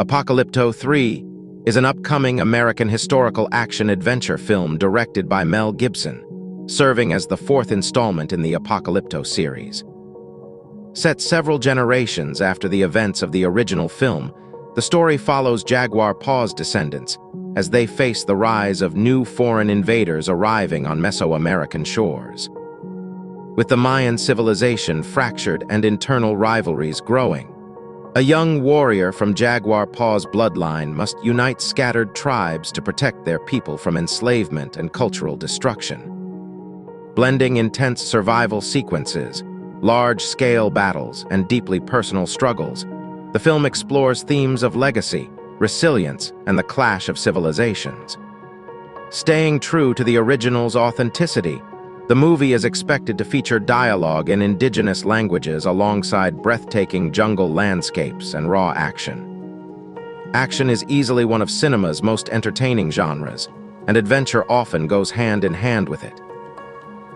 Apocalypto 3 is an upcoming American historical action-adventure film directed by Mel Gibson, serving as the fourth installment in the Apocalypto series. Set several generations after the events of the original film, the story follows Jaguar Paw's descendants as they face the rise of new foreign invaders arriving on Mesoamerican shores. With the Mayan civilization fractured and internal rivalries growing, a young warrior from Jaguar Paw's bloodline must unite scattered tribes to protect their people from enslavement and cultural destruction. Blending intense survival sequences, large-scale battles, and deeply personal struggles, the film explores themes of legacy, resilience, and the clash of civilizations. Staying true to the original's authenticity, the movie is expected to feature dialogue in indigenous languages alongside breathtaking jungle landscapes and raw action. Action is easily one of cinema's most entertaining genres, and adventure often goes hand in hand with it.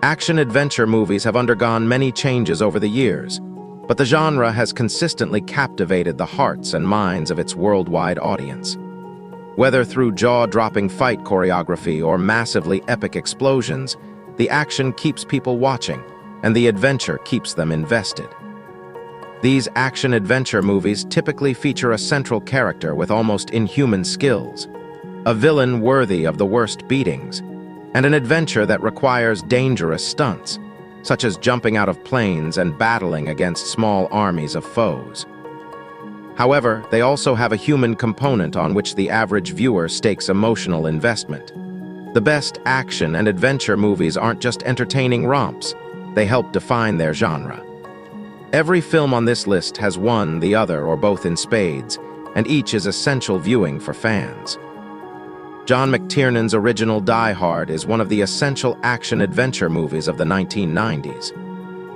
Action-adventure movies have undergone many changes over the years, but the genre has consistently captivated the hearts and minds of its worldwide audience. Whether through jaw-dropping fight choreography or massively epic explosions, the action keeps people watching, and the adventure keeps them invested. These action-adventure movies typically feature a central character with almost inhuman skills, a villain worthy of the worst beatings, and an adventure that requires dangerous stunts, such as jumping out of planes and battling against small armies of foes. However, they also have a human component on which the average viewer stakes emotional investment. The best action and adventure movies aren't just entertaining romps, they help define their genre. Every film on this list has one, the other, or both in spades, and each is essential viewing for fans. John McTiernan's original Die Hard is one of the essential action-adventure movies of the 1990s.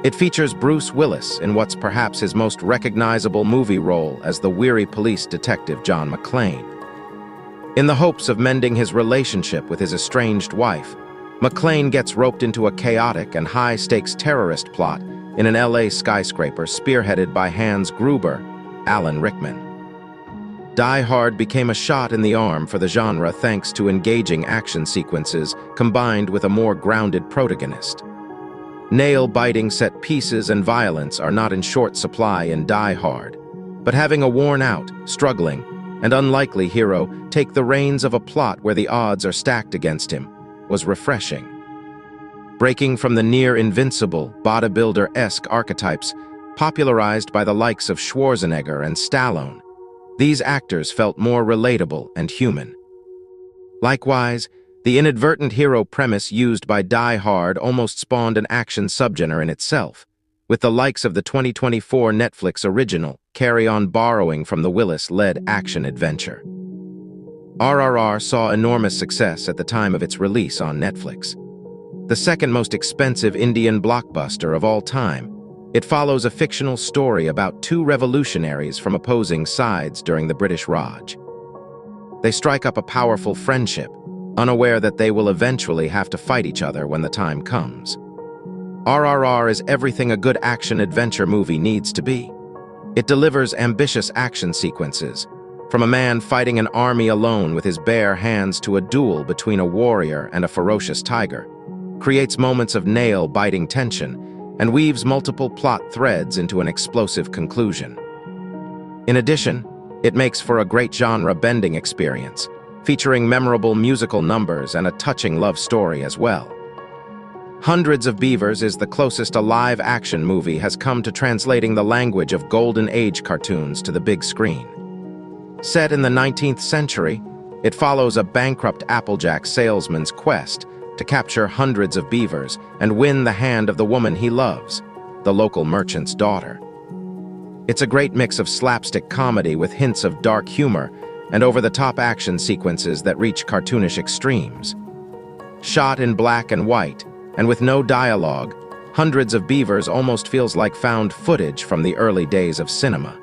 It features Bruce Willis in what's perhaps his most recognizable movie role as the weary police detective John McClane. In the hopes of mending his relationship with his estranged wife, McClane gets roped into a chaotic and high-stakes terrorist plot in an LA skyscraper spearheaded by Hans Gruber, Alan Rickman. Die Hard became a shot in the arm for the genre thanks to engaging action sequences combined with a more grounded protagonist. Nail-biting set pieces and violence are not in short supply in Die Hard, but having a worn-out, struggling, and unlikely hero take the reins of a plot where the odds are stacked against him was refreshing. Breaking from the near-invincible, bodybuilder-esque archetypes popularized by the likes of Schwarzenegger and Stallone, these actors felt more relatable and human. Likewise, the inadvertent hero premise used by Die Hard almost spawned an action subgenre in itself, with the likes of the 2024 Netflix original Carry On borrowing from the Willis-led action-adventure. RRR saw enormous success at the time of its release on Netflix. The second most expensive Indian blockbuster of all time, it follows a fictional story about two revolutionaries from opposing sides during the British Raj. They strike up a powerful friendship, unaware that they will eventually have to fight each other when the time comes. RRR is everything a good action-adventure movie needs to be. It delivers ambitious action sequences, from a man fighting an army alone with his bare hands to a duel between a warrior and a ferocious tiger, creates moments of nail-biting tension, and weaves multiple plot threads into an explosive conclusion. In addition, it makes for a great genre-bending experience, featuring memorable musical numbers and a touching love story as well. Hundreds of Beavers is the closest a live-action movie has come to translating the language of Golden Age cartoons to the big screen. Set in the 19th century, it follows a bankrupt Applejack salesman's quest to capture hundreds of beavers and win the hand of the woman he loves, the local merchant's daughter. It's a great mix of slapstick comedy with hints of dark humor and over-the-top action sequences that reach cartoonish extremes. Shot in black and white, and with no dialogue, Hundreds of Beavers almost feels like found footage from the early days of cinema.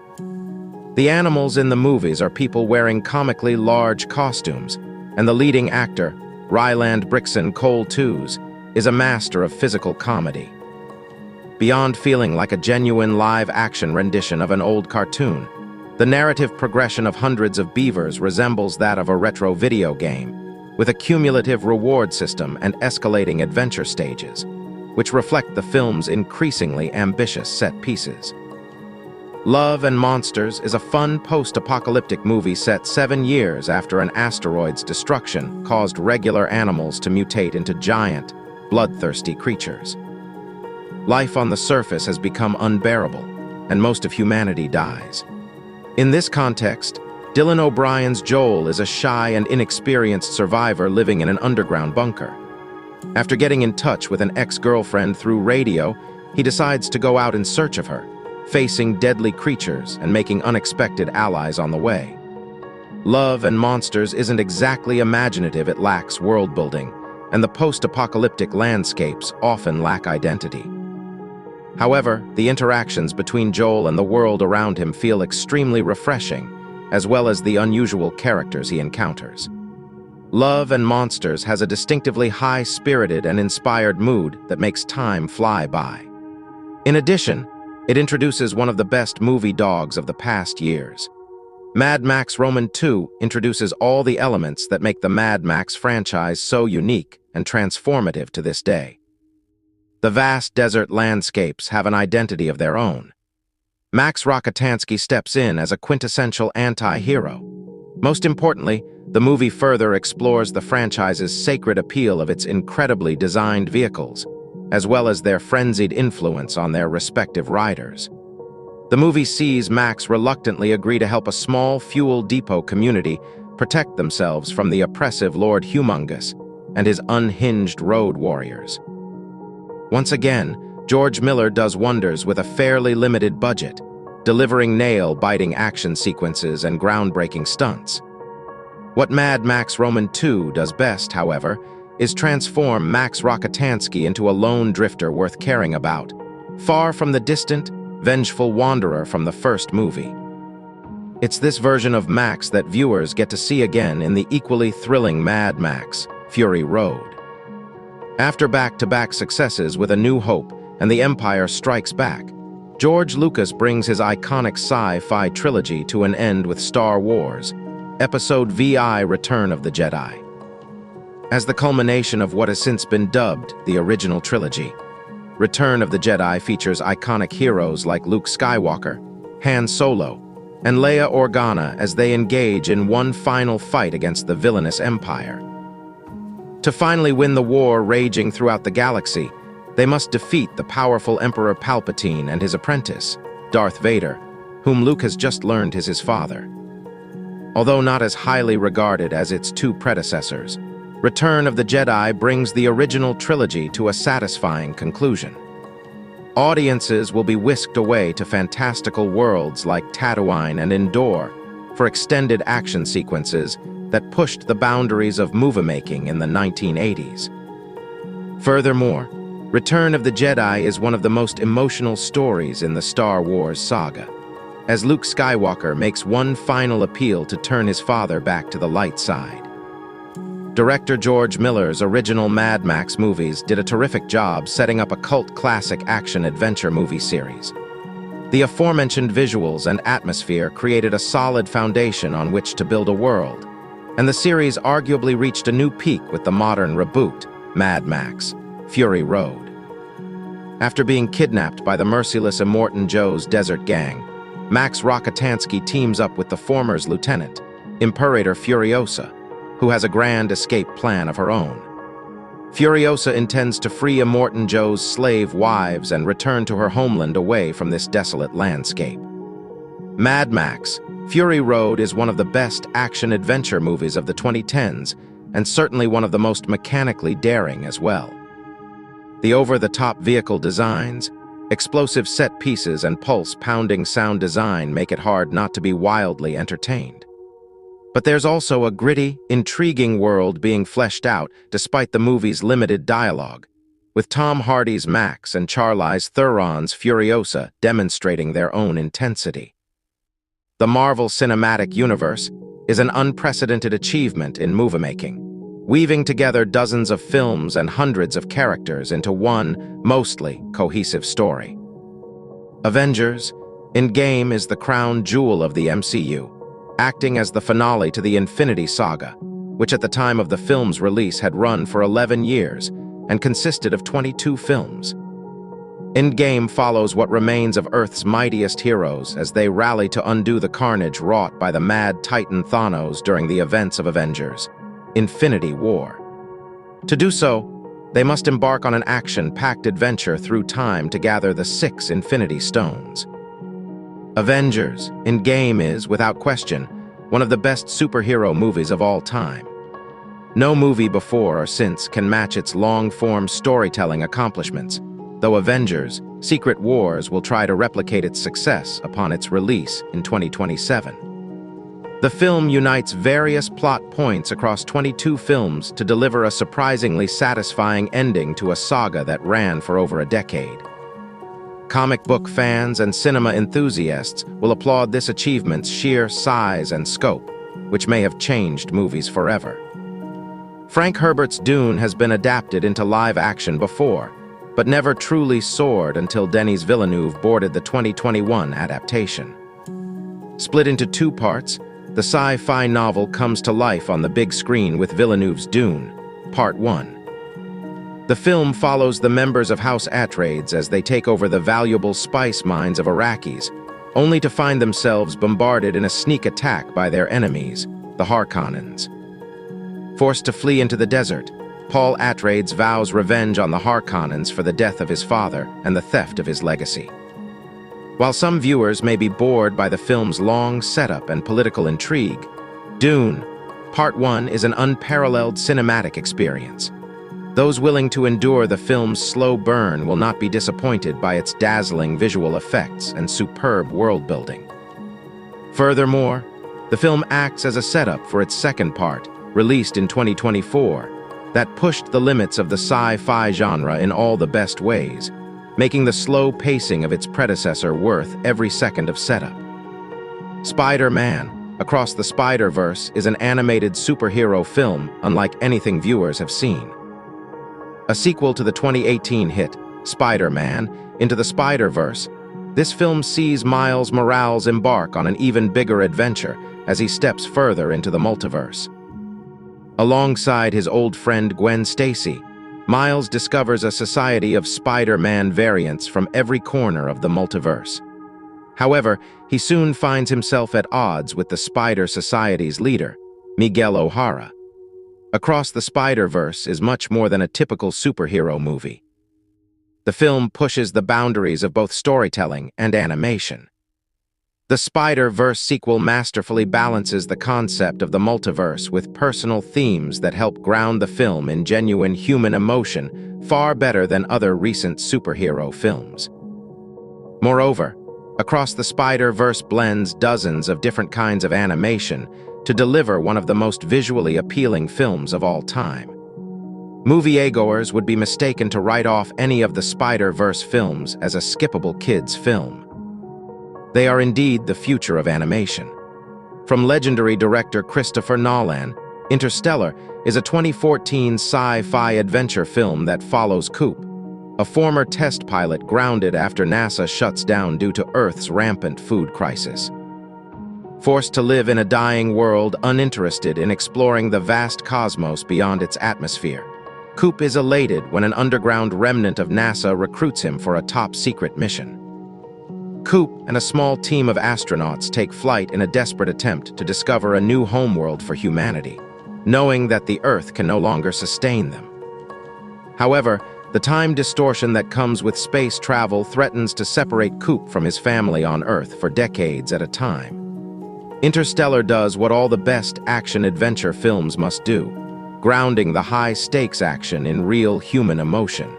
The animals in the movies are people wearing comically large costumes, and the leading actor, Ryland Brixton Cole Tews, is a master of physical comedy. Beyond feeling like a genuine live-action rendition of an old cartoon, The narrative progression of hundreds of beavers resembles that of a retro video game, with a cumulative reward system and escalating adventure stages, which reflect the film's increasingly ambitious set pieces. Love and Monsters is a fun post-apocalyptic movie set 7 years after an asteroid's destruction caused regular animals to mutate into giant, bloodthirsty creatures. Life on the surface has become unbearable, and most of humanity dies. In this context, Dylan O'Brien's Joel is a shy and inexperienced survivor living in an underground bunker. After getting in touch with an ex-girlfriend through radio, he decides to go out in search of her, facing deadly creatures and making unexpected allies on the way. Love and Monsters isn't exactly imaginative, it lacks world-building, and the post-apocalyptic landscapes often lack identity. However, the interactions between Joel and the world around him feel extremely refreshing, as well as the unusual characters he encounters. Love and Monsters has a distinctively high-spirited and inspired mood that makes time fly by. In addition, it introduces one of the best movie dogs of the past years. Mad Max Roman 2 introduces all the elements that make the Mad Max franchise so unique and transformative to this day. The vast desert landscapes have an identity of their own. Max Rokitansky steps in as a quintessential anti-hero. Most importantly, the movie further explores the franchise's sacred appeal of its incredibly designed vehicles, as well as their frenzied influence on their respective riders. The movie sees Max reluctantly agree to help a small fuel depot community protect themselves from the oppressive Lord Humongous and his unhinged road warriors. Once again, George Miller does wonders with a fairly limited budget, delivering nail-biting action sequences and groundbreaking stunts. What Mad Max Roman 2 does best, however, is transform Max Rokitansky into a lone drifter worth caring about, far from the distant, vengeful wanderer from the first movie. It's this version of Max that viewers get to see again in the equally thrilling Mad Max, Fury Road. After back-to-back successes with A New Hope and The Empire Strikes Back, George Lucas brings his iconic sci-fi trilogy to an end with Star Wars, Episode VI Return of the Jedi. As the culmination of what has since been dubbed the original trilogy, Return of the Jedi features iconic heroes like Luke Skywalker, Han Solo, and Leia Organa as they engage in one final fight against the villainous Empire. To finally win the war raging throughout the galaxy, they must defeat the powerful Emperor Palpatine and his apprentice, Darth Vader, whom Luke has just learned is his father. Although not as highly regarded as its two predecessors, Return of the Jedi brings the original trilogy to a satisfying conclusion. Audiences will be whisked away to fantastical worlds like Tatooine and Endor for extended action sequences that pushed the boundaries of movie-making in the 1980s. Furthermore, Return of the Jedi is one of the most emotional stories in the Star Wars saga, as Luke Skywalker makes one final appeal to turn his father back to the light side. Director George Miller's original Mad Max movies did a terrific job setting up a cult classic action-adventure movie series. The aforementioned visuals and atmosphere created a solid foundation on which to build a world, and the series arguably reached a new peak with the modern reboot, Mad Max, Fury Road. After being kidnapped by the merciless Immortan Joe's desert gang, Max Rokitansky teams up with the former's lieutenant, Imperator Furiosa, who has a grand escape plan of her own. Furiosa intends to free Immortan Joe's slave wives and return to her homeland away from this desolate landscape. Mad Max, Fury Road is one of the best action-adventure movies of the 2010s, and certainly one of the most mechanically daring as well. The over-the-top vehicle designs, explosive set pieces, and pulse-pounding sound design make it hard not to be wildly entertained. But there's also a gritty, intriguing world being fleshed out despite the movie's limited dialogue, with Tom Hardy's Max and Charlize Theron's Furiosa demonstrating their own intensity. The Marvel Cinematic Universe is an unprecedented achievement in movie-making, weaving together dozens of films and hundreds of characters into one, mostly cohesive story. Avengers, Endgame is the crown jewel of the MCU, acting as the finale to the Infinity Saga, which at the time of the film's release had run for 11 years and consisted of 22 films. Endgame follows what remains of Earth's mightiest heroes as they rally to undo the carnage wrought by the mad Titan Thanos during the events of Avengers: Infinity War. To do so, they must embark on an action-packed adventure through time to gather the 6 Infinity Stones. Avengers: Endgame is, without question, one of the best superhero movies of all time. No movie before or since can match its long-form storytelling accomplishments, though Avengers: Secret Wars will try to replicate its success upon its release in 2027. The film unites various plot points across 22 films to deliver a surprisingly satisfying ending to a saga that ran for over a decade. Comic book fans and cinema enthusiasts will applaud this achievement's sheer size and scope, which may have changed movies forever. Frank Herbert's Dune has been adapted into live action before, but never truly soared until Denis Villeneuve boarded the 2021 adaptation. Split into 2 parts, the sci-fi novel comes to life on the big screen with Villeneuve's Dune, Part 1. The film follows the members of House Atreides as they take over the valuable spice mines of Arrakis, only to find themselves bombarded in a sneak attack by their enemies, the Harkonnens. Forced to flee into the desert, Paul Atreides vows revenge on the Harkonnens for the death of his father and the theft of his legacy. While some viewers may be bored by the film's long setup and political intrigue, Dune, Part 1 is an unparalleled cinematic experience. Those willing to endure the film's slow burn will not be disappointed by its dazzling visual effects and superb world-building. Furthermore, the film acts as a setup for its second part, released in 2024, that pushed the limits of the sci-fi genre in all the best ways, making the slow pacing of its predecessor worth every second of setup. Spider-Man: Across the Spider-Verse is an animated superhero film unlike anything viewers have seen. A sequel to the 2018 hit, Spider-Man: Into the Spider-Verse, this film sees Miles Morales embark on an even bigger adventure as he steps further into the multiverse. Alongside his old friend Gwen Stacy, Miles discovers a society of Spider-Man variants from every corner of the multiverse. However, he soon finds himself at odds with the Spider Society's leader, Miguel O'Hara. Across the Spider-Verse is much more than a typical superhero movie. The film pushes the boundaries of both storytelling and animation. The Spider-Verse sequel masterfully balances the concept of the multiverse with personal themes that help ground the film in genuine human emotion far better than other recent superhero films. Moreover, Across the Spider-Verse blends dozens of different kinds of animation to deliver one of the most visually appealing films of all time. Moviegoers would be mistaken to write off any of the Spider-Verse films as a skippable kids' film. They are indeed the future of animation. From legendary director Christopher Nolan, Interstellar is a 2014 sci-fi adventure film that follows Coop, a former test pilot grounded after NASA shuts down due to Earth's rampant food crisis. Forced to live in a dying world uninterested in exploring the vast cosmos beyond its atmosphere, Coop is elated when an underground remnant of NASA recruits him for a top-secret mission. Coop and a small team of astronauts take flight in a desperate attempt to discover a new homeworld for humanity, knowing that the Earth can no longer sustain them. However, the time distortion that comes with space travel threatens to separate Coop from his family on Earth for decades at a time. Interstellar does what all the best action-adventure films must do, grounding the high-stakes action in real human emotion.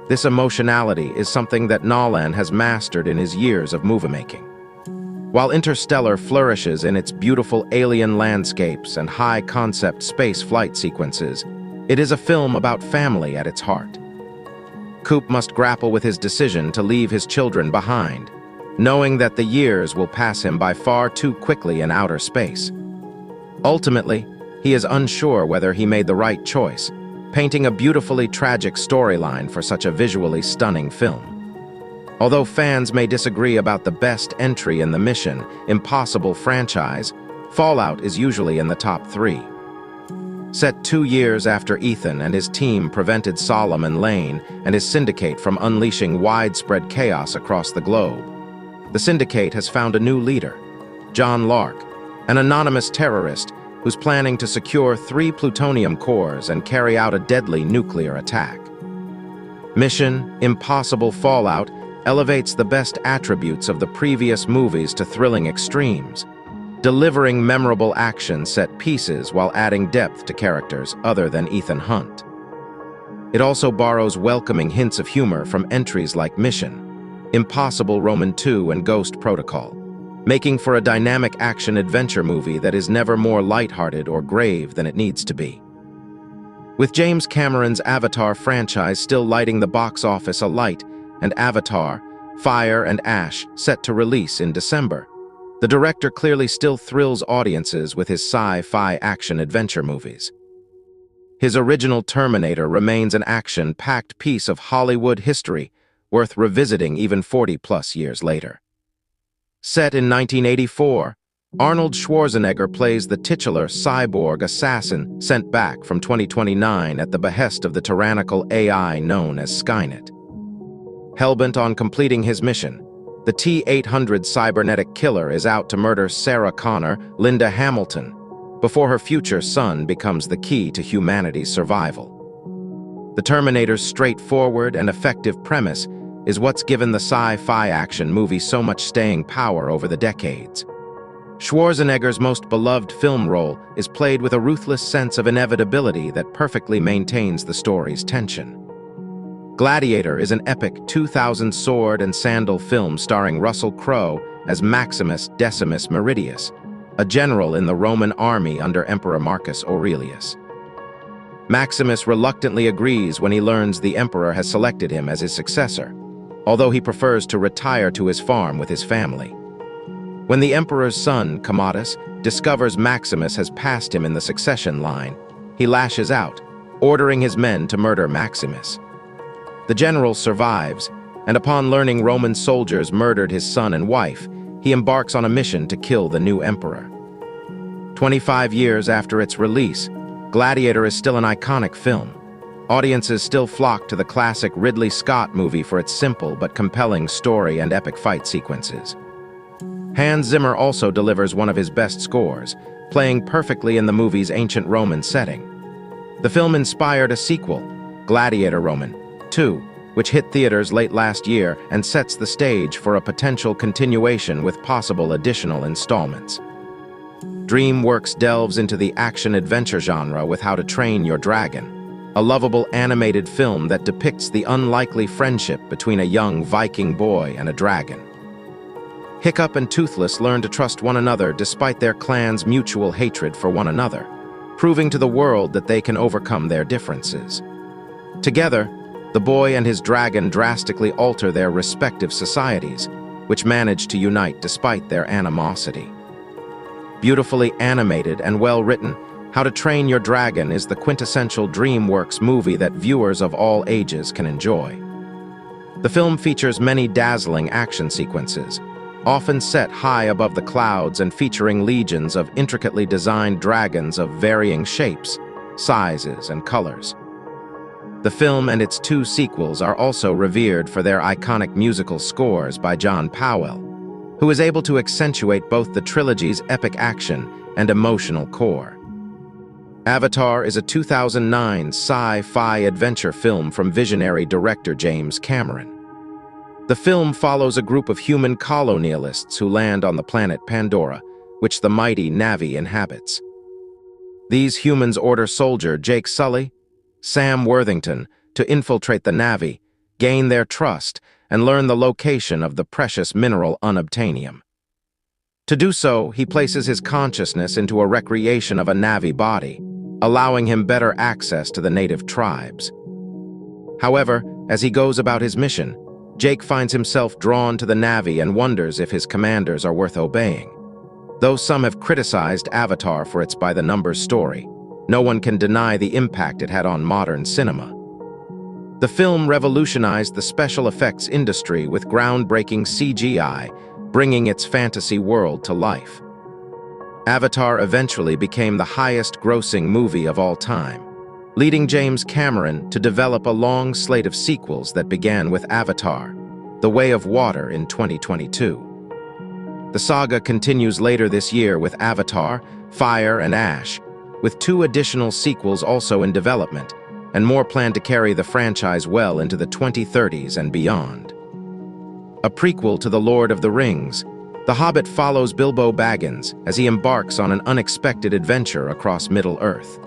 This emotionality is something that Nolan has mastered in his years of movie-making. While Interstellar flourishes in its beautiful alien landscapes and high-concept space flight sequences, it is a film about family at its heart. Coop must grapple with his decision to leave his children behind, knowing that the years will pass him by far too quickly in outer space. Ultimately, he is unsure whether he made the right choice, painting a beautifully tragic storyline for such a visually stunning film. Although fans may disagree about the best entry in the Mission Impossible franchise, Fallout is usually in the top 3. Set 2 years after Ethan and his team prevented Solomon Lane and his syndicate from unleashing widespread chaos across the globe, the syndicate has found a new leader, John Lark, an anonymous terrorist who's planning to secure 3 plutonium cores and carry out a deadly nuclear attack. Mission Impossible Fallout elevates the best attributes of the previous movies to thrilling extremes, delivering memorable action set pieces while adding depth to characters other than Ethan Hunt. It also borrows welcoming hints of humor from entries like Mission Impossible Roman 2 and Ghost Protocol, making for a dynamic action-adventure movie that is never more lighthearted or grave than it needs to be. With James Cameron's Avatar franchise still lighting the box office alight and Avatar, Fire and Ash set to release in December, the director clearly still thrills audiences with his sci-fi action-adventure movies. His original Terminator remains an action-packed piece of Hollywood history worth revisiting even 40-plus years later. Set in 1984, Arnold Schwarzenegger plays the titular cyborg assassin sent back from 2029 at the behest of the tyrannical AI known as Skynet. Hellbent on completing his mission, the T-800 cybernetic killer is out to murder Sarah Connor, Linda Hamilton, before her future son becomes the key to humanity's survival. The Terminator's straightforward and effective premise is what's given the sci-fi action movie so much staying power over the decades. Schwarzenegger's most beloved film role is played with a ruthless sense of inevitability that perfectly maintains the story's tension. Gladiator is an epic 2000 sword and sandal film starring Russell Crowe as Maximus Decimus Meridius, a general in the Roman army under Emperor Marcus Aurelius. Maximus reluctantly agrees when he learns the emperor has selected him as his successor, although he prefers to retire to his farm with his family. When the emperor's son, Commodus, discovers Maximus has passed him in the succession line, he lashes out, ordering his men to murder Maximus. The general survives, and upon learning Roman soldiers murdered his son and wife, he embarks on a mission to kill the new emperor. 25 years after its release, Gladiator is still an iconic film. Audiences still flock to the classic Ridley Scott movie for its simple but compelling story and epic fight sequences. Hans Zimmer also delivers one of his best scores, playing perfectly in the movie's ancient Roman setting. The film inspired a sequel, Gladiator Roman 2, which hit theaters late last year and sets the stage for a potential continuation with possible additional installments. DreamWorks delves into the action-adventure genre with How to Train Your Dragon, a lovable animated film that depicts the unlikely friendship between a young Viking boy and a dragon. Hiccup and Toothless learn to trust one another despite their clan's mutual hatred for one another, proving to the world that they can overcome their differences. Together, the boy and his dragon drastically alter their respective societies, which manage to unite despite their animosity. Beautifully animated and well-written, How to Train Your Dragon is the quintessential DreamWorks movie that viewers of all ages can enjoy. The film features many dazzling action sequences, often set high above the clouds and featuring legions of intricately designed dragons of varying shapes, sizes, and colors. The film and its 2 sequels are also revered for their iconic musical scores by John Powell, who is able to accentuate both the trilogy's epic action and emotional core. Avatar is a 2009 sci-fi adventure film from visionary director James Cameron. The film follows a group of human colonialists who land on the planet Pandora, which the mighty Na'vi inhabits. These humans order soldier Jake Sully, Sam Worthington, to infiltrate the Na'vi, gain their trust, and learn the location of the precious mineral unobtainium. To do so, he places his consciousness into a recreation of a Na'vi body, allowing him better access to the native tribes. However, as he goes about his mission, Jake finds himself drawn to the Na'vi and wonders if his commanders are worth obeying. Though some have criticized Avatar for its by-the-numbers story, no one can deny the impact it had on modern cinema. The film revolutionized the special effects industry with groundbreaking CGI, bringing its fantasy world to life. Avatar eventually became the highest-grossing movie of all time, leading James Cameron to develop a long slate of sequels that began with Avatar: The Way of Water in 2022. The saga continues later this year with Avatar: Fire and Ash, with 2 additional sequels also in development, and more planned to carry the franchise well into the 2030s and beyond. A prequel to The Lord of the Rings, The Hobbit follows Bilbo Baggins as he embarks on an unexpected adventure across Middle-earth.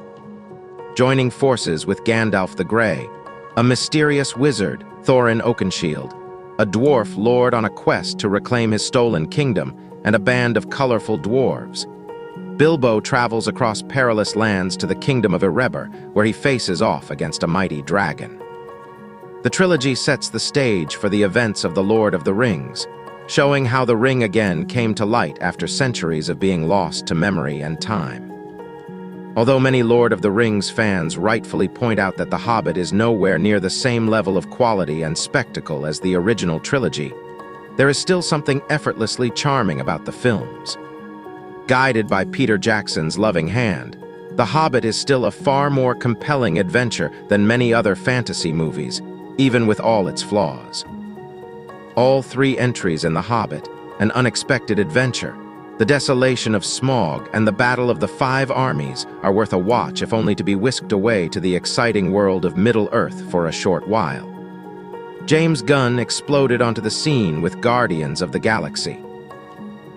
Joining forces with Gandalf the Grey, a mysterious wizard, Thorin Oakenshield, a dwarf lord on a quest to reclaim his stolen kingdom, and a band of colorful dwarves, Bilbo travels across perilous lands to the kingdom of Erebor, where he faces off against a mighty dragon. The trilogy sets the stage for the events of The Lord of the Rings, showing how the ring again came to light after centuries of being lost to memory and time. Although many Lord of the Rings fans rightfully point out that The Hobbit is nowhere near the same level of quality and spectacle as the original trilogy, there is still something effortlessly charming about the films. Guided by Peter Jackson's loving hand, The Hobbit is still a far more compelling adventure than many other fantasy movies, even with all its flaws. All 3 entries in The Hobbit, an unexpected adventure, the desolation of Smaug, and the battle of the 5 armies are worth a watch, if only to be whisked away to the exciting world of Middle-earth for a short while. James Gunn exploded onto the scene with Guardians of the Galaxy.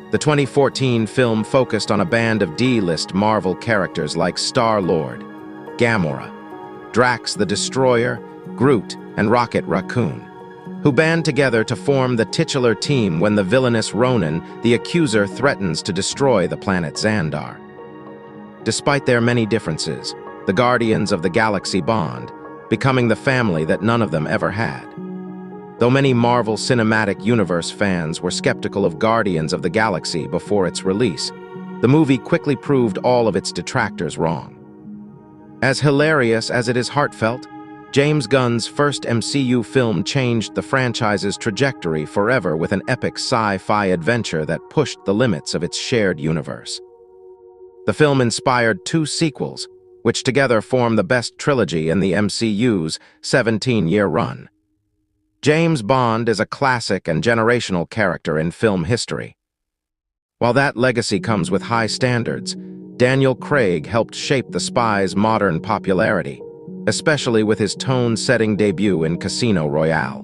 The 2014 film focused on a band of D-list Marvel characters like Star-Lord, Gamora, Drax the Destroyer, Groot, and Rocket Raccoon, who band together to form the titular team when the villainous Ronan, the Accuser, threatens to destroy the planet Xandar. Despite their many differences, the Guardians of the Galaxy bond, becoming the family that none of them ever had. Though many Marvel Cinematic Universe fans were skeptical of Guardians of the Galaxy before its release, the movie quickly proved all of its detractors wrong. As hilarious as it is heartfelt, James Gunn's first MCU film changed the franchise's trajectory forever with an epic sci-fi adventure that pushed the limits of its shared universe. The film inspired 2 sequels, which together form the best trilogy in the MCU's 17-year run. James Bond is a classic and generational character in film history. While that legacy comes with high standards, Daniel Craig helped shape the spy's modern popularity, especially with his tone-setting debut in Casino Royale.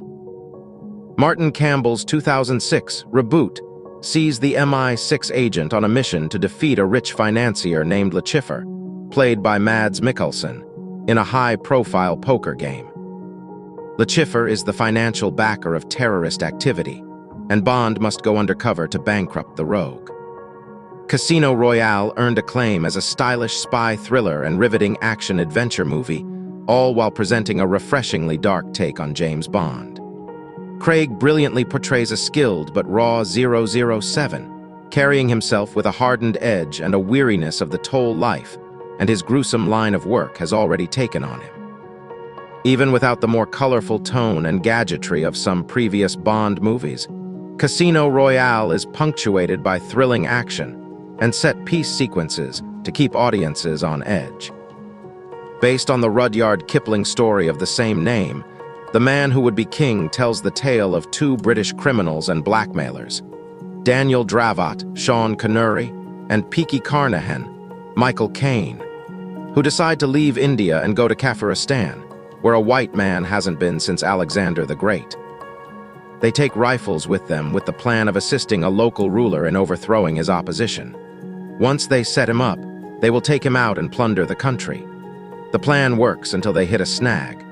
Martin Campbell's 2006 reboot sees the MI6 agent on a mission to defeat a rich financier named Lucifer, played by Mads Mikkelsen, in a high-profile poker game. Lucifer is the financial backer of terrorist activity, and Bond must go undercover to bankrupt the rogue. Casino Royale earned acclaim as a stylish spy thriller and riveting action-adventure movie, all while presenting a refreshingly dark take on James Bond. Craig brilliantly portrays a skilled but raw 007, carrying himself with a hardened edge and a weariness of the toll life, and his gruesome line of work has already taken on him. Even without the more colorful tone and gadgetry of some previous Bond movies, Casino Royale is punctuated by thrilling action and set-piece sequences to keep audiences on edge. Based on the Rudyard Kipling story of the same name, The Man Who Would Be King tells the tale of 2 British criminals and blackmailers, Daniel Dravatt, Sean Connery, and Peaky Carnahan, Michael Caine, who decide to leave India and go to Kafiristan, where a white man hasn't been since Alexander the Great. They take rifles with them with the plan of assisting a local ruler in overthrowing his opposition. Once they set him up, they will take him out and plunder the country. The plan works until they hit a snag.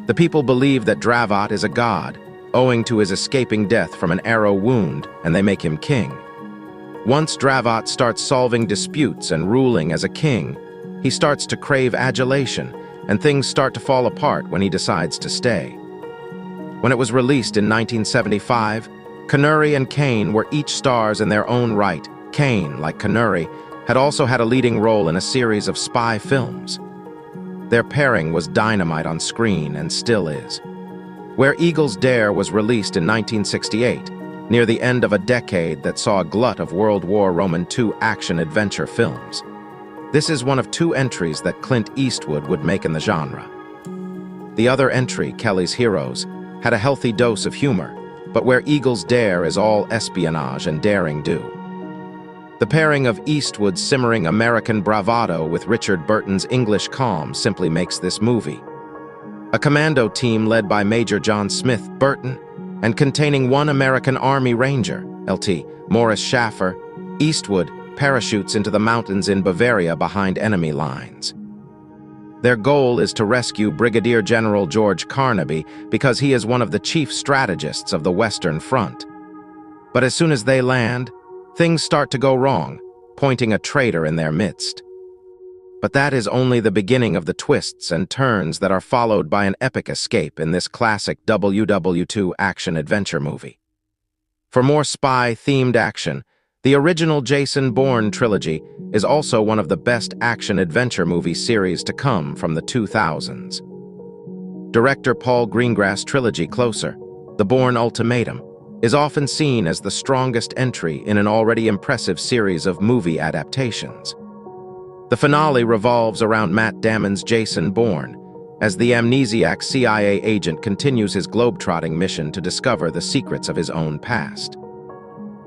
The people believe that Dravatt is a god, owing to his escaping death from an arrow wound, and they make him king. Once Dravatt starts solving disputes and ruling as a king, he starts to crave adulation, and things start to fall apart when he decides to stay. When it was released in 1975, Connery and Caine were each stars in their own right. Caine, like Connery, had also had a leading role in a series of spy films. Their pairing was dynamite on screen and still is. Where Eagles Dare was released in 1968, near the end of a decade that saw a glut of World War II action-adventure films. This is one of two entries that Clint Eastwood would make in the genre. The other entry, Kelly's Heroes, had a healthy dose of humor, but Where Eagles Dare is all espionage and daring-do. The pairing of Eastwood's simmering American bravado with Richard Burton's English calm simply makes this movie. A commando team led by Major John Smith Burton and containing one American Army Ranger, LT Morris Schaffer, Eastwood parachutes into the mountains in Bavaria behind enemy lines. Their goal is to rescue Brigadier General George Carnaby because he is one of the chief strategists of the Western Front. But as soon as they land, things start to go wrong, pointing a traitor in their midst. But that is only the beginning of the twists and turns that are followed by an epic escape in this classic WW2 action-adventure movie. For more spy-themed action, the original Jason Bourne trilogy is also one of the best action-adventure movie series to come from the 2000s. Director Paul Greengrass' trilogy Closer, The Bourne Ultimatum, is often seen as the strongest entry in an already impressive series of movie adaptations. The finale revolves around Matt Damon's Jason Bourne, as the amnesiac CIA agent continues his globetrotting mission to discover the secrets of his own past.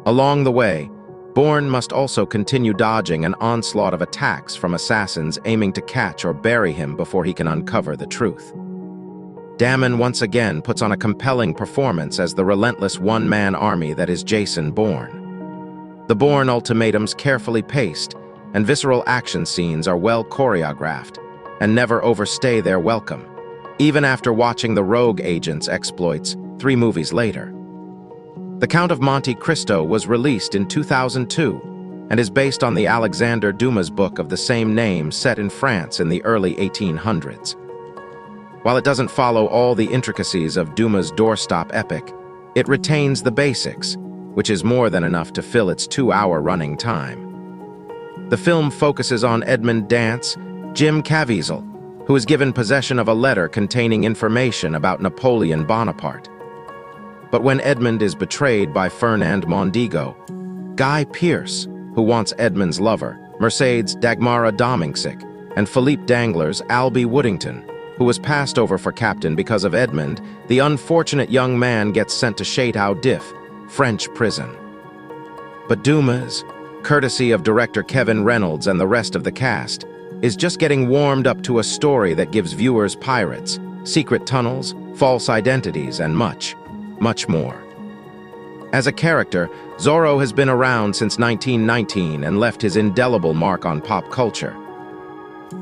Along the way, Bourne must also continue dodging an onslaught of attacks from assassins aiming to catch or bury him before he can uncover the truth. Damon once again puts on a compelling performance as the relentless one-man army that is Jason Bourne. The Bourne Ultimatum's carefully paced and visceral action scenes are well choreographed and never overstay their welcome, even after watching the rogue agent's exploits 3 movies later. The Count of Monte Cristo was released in 2002 and is based on the Alexandre Dumas book of the same name set in France in the early 1800s. While it doesn't follow all the intricacies of Dumas' doorstop epic, it retains the basics, which is more than enough to fill its 2-hour running time. The film focuses on Edmund Dance, Jim Caviezel, who is given possession of a letter containing information about Napoleon Bonaparte. But when Edmund is betrayed by Fernand Mondego, Guy Pearce, who wants Edmund's lover, Mercedes Dagmara Domingsik, and Philippe Danglars' Albie Woodington, who was passed over for captain because of Edmund, the unfortunate young man gets sent to Chateau d'If, French prison. But Dumas, courtesy of director Kevin Reynolds and the rest of the cast, is just getting warmed up to a story that gives viewers pirates, secret tunnels, false identities, and much more. As a character, Zorro has been around since 1919 and left his indelible mark on pop culture.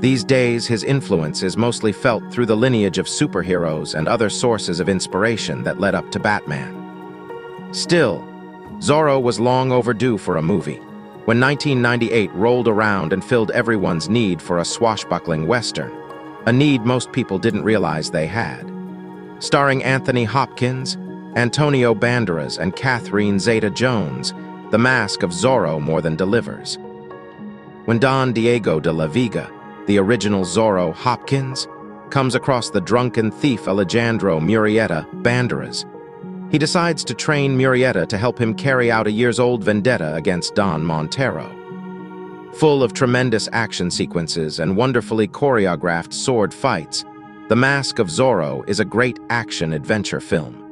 These days, his influence is mostly felt through the lineage of superheroes and other sources of inspiration that led up to Batman. Still, Zorro was long overdue for a movie, when 1998 rolled around and filled everyone's need for a swashbuckling Western, a need most people didn't realize they had. Starring Anthony Hopkins, Antonio Banderas, and Catherine Zeta-Jones, The Mask of Zorro more than delivers. When Don Diego de la Vega, the original Zorro Hopkins, comes across the drunken thief Alejandro Murrieta Banderas, he decides to train Murrieta to help him carry out a years-old vendetta against Don Montero. Full of tremendous action sequences and wonderfully choreographed sword fights, The Mask of Zorro is a great action-adventure film.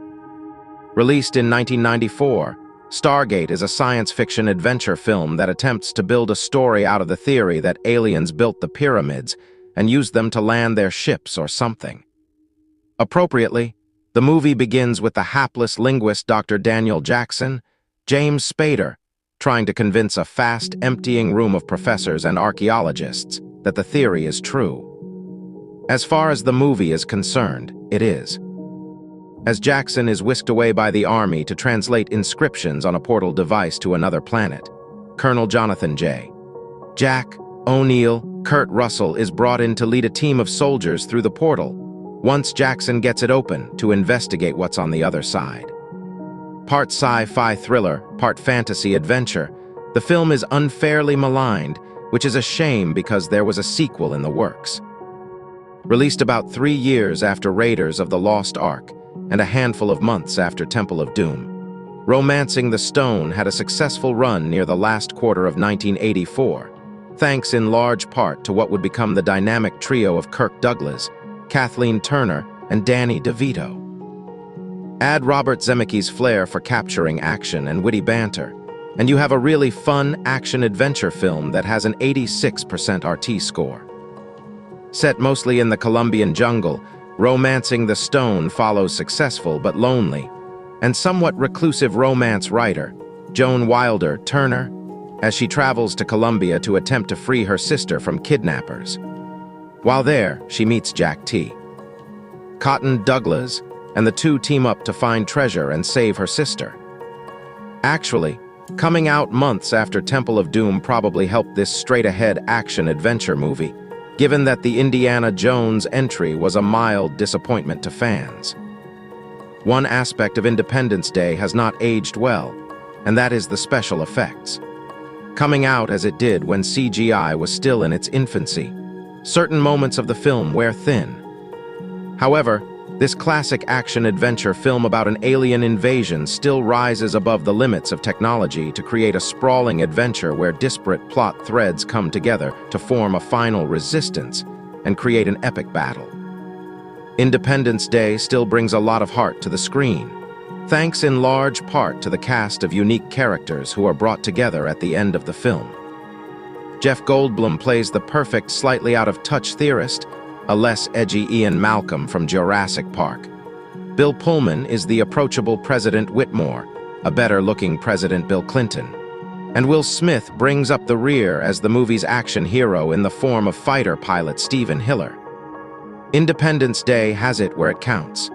Released in 1994, Stargate is a science fiction adventure film that attempts to build a story out of the theory that aliens built the pyramids and used them to land their ships or something. Appropriately, the movie begins with the hapless linguist Dr. Daniel Jackson, James Spader, trying to convince a fast, emptying room of professors and archaeologists that the theory is true. As far as the movie is concerned, it is. As Jackson is whisked away by the army to translate inscriptions on a portal device to another planet, Colonel Jonathan J. Jack O'Neill Kurt Russell is brought in to lead a team of soldiers through the portal, once Jackson gets it open to investigate what's on the other side. Part sci-fi thriller, part fantasy adventure, the film is unfairly maligned, which is a shame because there was a sequel in the works. Released about 3 years after Raiders of the Lost Ark and a handful of months after Temple of Doom, Romancing the Stone had a successful run near the last quarter of 1984, thanks in large part to what would become the dynamic trio of Kirk Douglas, Kathleen Turner, and Danny DeVito. Add Robert Zemeckis' flair for capturing action and witty banter, and you have a really fun action-adventure film that has an 86% RT score. Set mostly in the Colombian jungle, Romancing the Stone follows successful but lonely and somewhat reclusive romance writer, Joan Wilder Turner, as she travels to Colombia to attempt to free her sister from kidnappers. While there, she meets Jack T. Cotton Douglas, and the two team up to find treasure and save her sister. Actually, coming out months after Temple of Doom probably helped this straight-ahead action-adventure movie, given that the Indiana Jones entry was a mild disappointment to fans. One aspect of Independence Day has not aged well, and that is the special effects. Coming out as it did when CGI was still in its infancy, certain moments of the film wear thin. However, this classic action-adventure film about an alien invasion still rises above the limits of technology to create a sprawling adventure where disparate plot threads come together to form a final resistance and create an epic battle. Independence Day still brings a lot of heart to the screen, thanks in large part to the cast of unique characters who are brought together at the end of the film. Jeff Goldblum plays the perfect, slightly out-of-touch theorist, a less edgy Ian Malcolm from Jurassic Park. Bill Pullman is the approachable President Whitmore, a better-looking President Bill Clinton. And Will Smith brings up the rear as the movie's action hero in the form of fighter pilot Stephen Hiller. Independence Day has it where it counts.